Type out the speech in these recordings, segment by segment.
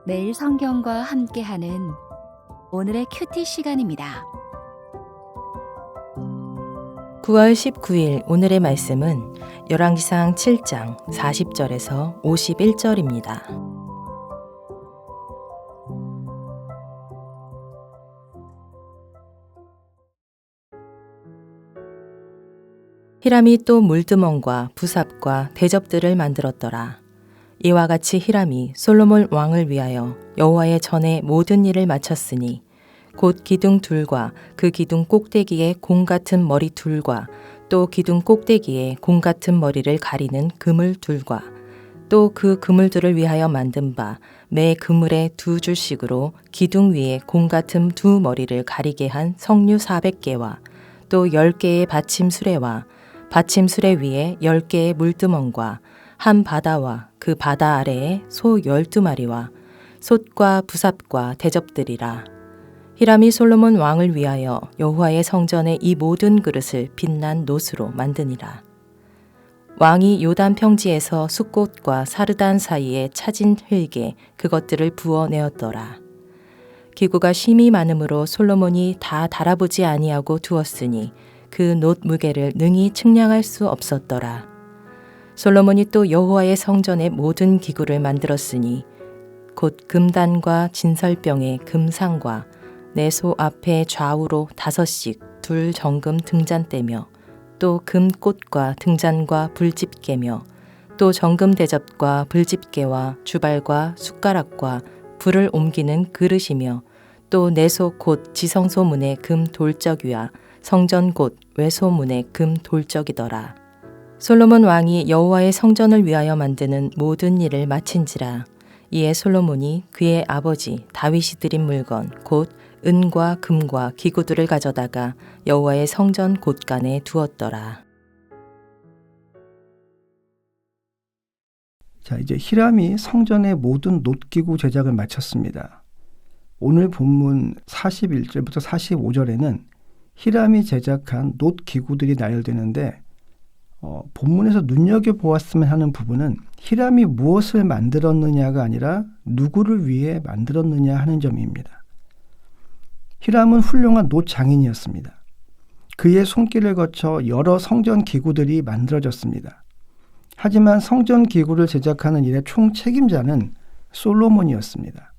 매일 성경과 함께하는 오늘의 큐티 시간입니다. 9월 19일 오늘의 말씀은 열왕기상 7장 40절에서 51절입니다. 히람이 또 물두멍과 부삽과 대접들을 만들었더라. 이와 같이 히람이 솔로몬 왕을 위하여 여호와의 전에 모든 일을 마쳤으니 곧 기둥 둘과 그 기둥 꼭대기에 공 같은 머리 둘과 또 기둥 꼭대기에 공 같은 머리를 가리는 그물 둘과 또 그 그물들을 위하여 만든 바 매 그물에 두 줄씩으로 기둥 위에 공 같은 두 머리를 가리게 한 석류 400개와 또 10개의 받침 수레와 받침 수레 위에 10개의 물두멍과 한 바다와 그 바다 아래에 소 12마리와 솥과 부삽과 대접들이라. 히람이 솔로몬 왕을 위하여 여호와의 성전에 이 모든 그릇을 빛난 놋으로 만드니라. 왕이 요단 평지에서 숫꽃과 사르단 사이에 차진 흙에 그것들을 부어내었더라. 기구가 심히 많으므로 솔로몬이 다 달아보지 아니하고 두었으니 그 놋 무게를 능히 측량할 수 없었더라. 솔로몬이 또 여호와의 성전의 모든 기구를 만들었으니 곧 금단과 진설병의 금상과 내소 앞에 좌우로 5씩 둘 정금 등잔대며 또 금꽃과 등잔과 불집게며 또 정금 대접과 불집게와 주발과 숟가락과 불을 옮기는 그릇이며 또 내소 곧 지성소 문의 금 돌적이와 성전 곧 외소문의 금 돌적이더라. 솔로몬 왕이 여호와의 성전을 위하여 만드는 모든 일을 마친지라. 이에 솔로몬이 그의 아버지 다윗이 드린 물건 곧 은과 금과 기구들을 가져다가 여호와의 성전 곳간에 두었더라. 자, 이제 히람이 성전의 모든 놋기구 제작을 마쳤습니다. 오늘 본문 41절부터 45절에는 히람이 제작한 놋기구들이 나열되는데 본문에서 눈여겨보았으면 하는 부분은 히람이 무엇을 만들었느냐가 아니라 누구를 위해 만들었느냐 하는 점입니다. 히람은 훌륭한 놋 장인이었습니다. 그의 손길을 거쳐 여러 성전 기구들이 만들어졌습니다. 하지만 성전 기구를 제작하는 일의 총 책임자는 솔로몬이었습니다.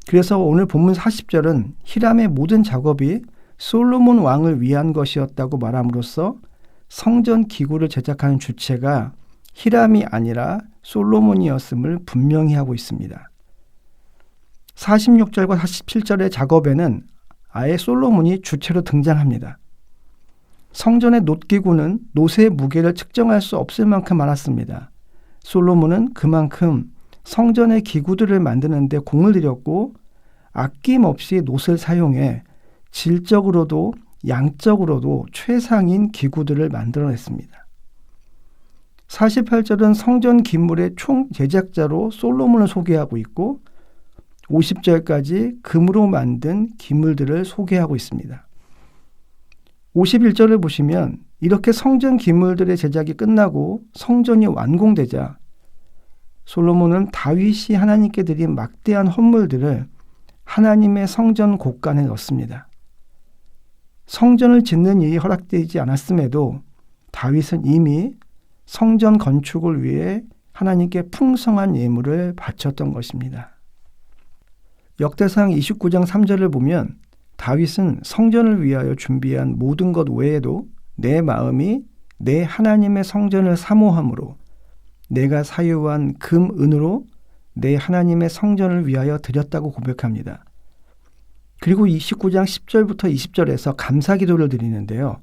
그래서 오늘 본문 40절은 히람의 모든 작업이 솔로몬 왕을 위한 것이었다고 말함으로써 성전 기구를 제작하는 주체가 히람이 아니라 솔로몬이었음을 분명히 하고 있습니다. 46절과 47절의 작업에는 아예 솔로몬이 주체로 등장합니다. 성전의 놋기구는 놋의 무게를 측정할 수 없을 만큼 많았습니다. 솔로몬은 그만큼 성전의 기구들을 만드는 데 공을 들였고 아낌없이 놋을 사용해 질적으로도 양적으로도 최상인 기구들을 만들어냈습니다. 48절은 성전 기물의 총 제작자로 솔로몬을 소개하고 있고 50절까지 금으로 만든 기물들을 소개하고 있습니다. 51절을 보시면 이렇게 성전 기물들의 제작이 끝나고 성전이 완공되자 솔로몬은 다윗이 하나님께 드린 막대한 헌물들을 하나님의 성전 곳간에 넣습니다. 성전을 짓는 일이 허락되지 않았음에도 다윗은 이미 성전 건축을 위해 하나님께 풍성한 예물을 바쳤던 것입니다. 역대상 29장 3절을 보면 다윗은 성전을 위하여 준비한 모든 것 외에도 내 마음이 내 하나님의 성전을 사모함으로 내가 사유한 금, 은으로 내 하나님의 성전을 위하여 드렸다고 고백합니다. 그리고 29장 10절부터 20절에서 감사 기도를 드리는데요.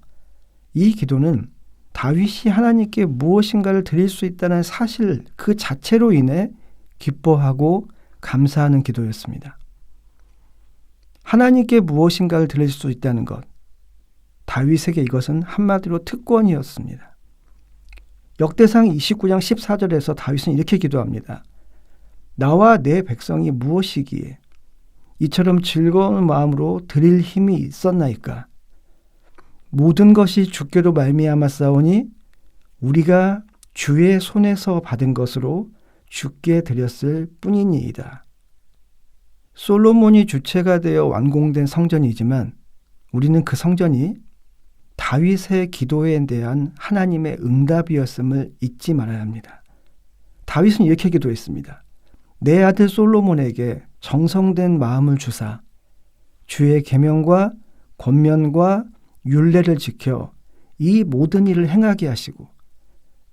이 기도는 다윗이 하나님께 무엇인가를 드릴 수 있다는 사실 그 자체로 인해 기뻐하고 감사하는 기도였습니다. 하나님께 무엇인가를 드릴 수 있다는 것, 다윗에게 이것은 한마디로 특권이었습니다. 역대상 29장 14절에서 다윗은 이렇게 기도합니다. 나와 내 백성이 무엇이기에 이처럼 즐거운 마음으로 드릴 힘이 있었나이까. 모든 것이 주께로 말미암아 싸우니 우리가 주의 손에서 받은 것으로 주께 드렸을 뿐이니이다. 솔로몬이 주체가 되어 완공된 성전이지만 우리는 그 성전이 다윗의 기도에 대한 하나님의 응답이었음을 잊지 말아야 합니다. 다윗은 이렇게 기도했습니다. 내 아들 솔로몬에게 정성된 마음을 주사 주의 계명과 권면과 율례를 지켜 이 모든 일을 행하게 하시고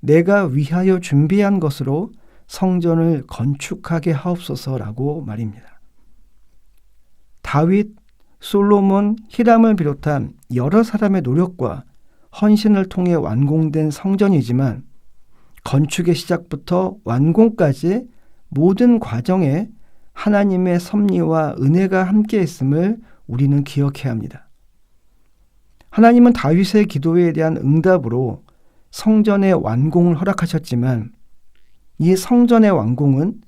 내가 위하여 준비한 것으로 성전을 건축하게 하옵소서라고 말입니다. 다윗, 솔로몬, 히람을 비롯한 여러 사람의 노력과 헌신을 통해 완공된 성전이지만 건축의 시작부터 완공까지 모든 과정에 하나님의 섭리와 은혜가 함께했음을 우리는 기억해야 합니다. 하나님은 다윗의 기도에 대한 응답으로 성전의 완공을 허락하셨지만 이 성전의 완공은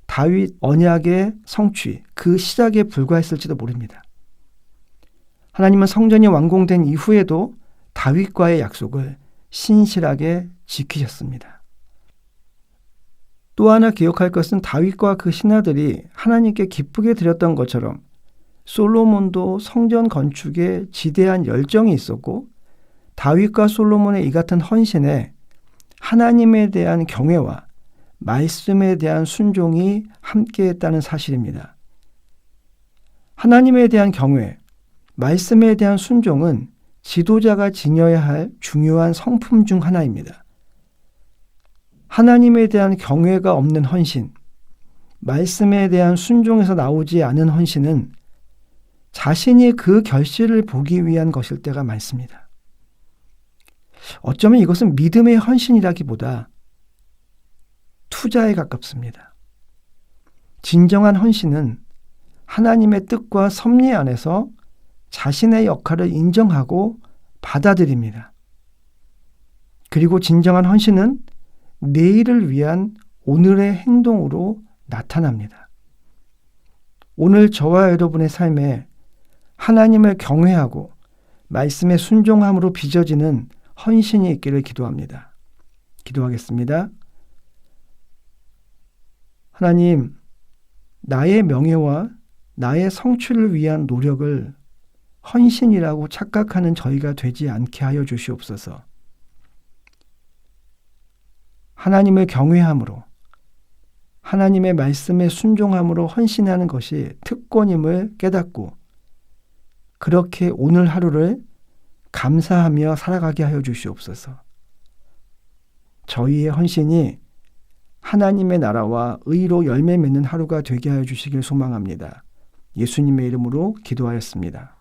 다윗 언약의 성취, 그 시작에 불과했을지도 모릅니다. 하나님은 성전이 완공된 이후에도 다윗과의 약속을 신실하게 지키셨습니다. 또 하나 기억할 것은 다윗과 그 신하들이 하나님께 기쁘게 드렸던 것처럼 솔로몬도 성전 건축에 지대한 열정이 있었고 다윗과 솔로몬의 이 같은 헌신에 하나님에 대한 경외와 말씀에 대한 순종이 함께했다는 사실입니다. 하나님에 대한 경외, 말씀에 대한 순종은 지도자가 지녀야 할 중요한 성품 중 하나입니다. 하나님에 대한 경외가 없는 헌신, 말씀에 대한 순종에서 나오지 않은 헌신은 자신이 그 결실을 보기 위한 것일 때가 많습니다. 어쩌면 이것은 믿음의 헌신이라기보다 투자에 가깝습니다. 진정한 헌신은 하나님의 뜻과 섭리 안에서 자신의 역할을 인정하고 받아들입니다. 그리고 진정한 헌신은 내일을 위한 오늘의 행동으로 나타납니다. 오늘 저와 여러분의 삶에 하나님을 경외하고 말씀에 순종함으로 빚어지는 헌신이 있기를 기도합니다. 기도하겠습니다. 하나님, 나의 명예와 나의 성취를 위한 노력을 헌신이라고 착각하는 저희가 되지 않게 하여 주시옵소서. 하나님을 경외함으로 하나님의 말씀에 순종함으로 헌신하는 것이 특권임을 깨닫고 그렇게 오늘 하루를 감사하며 살아가게 하여 주시옵소서. 저희의 헌신이 하나님의 나라와 의로 열매 맺는 하루가 되게 하여 주시길 소망합니다. 예수님의 이름으로 기도하였습니다.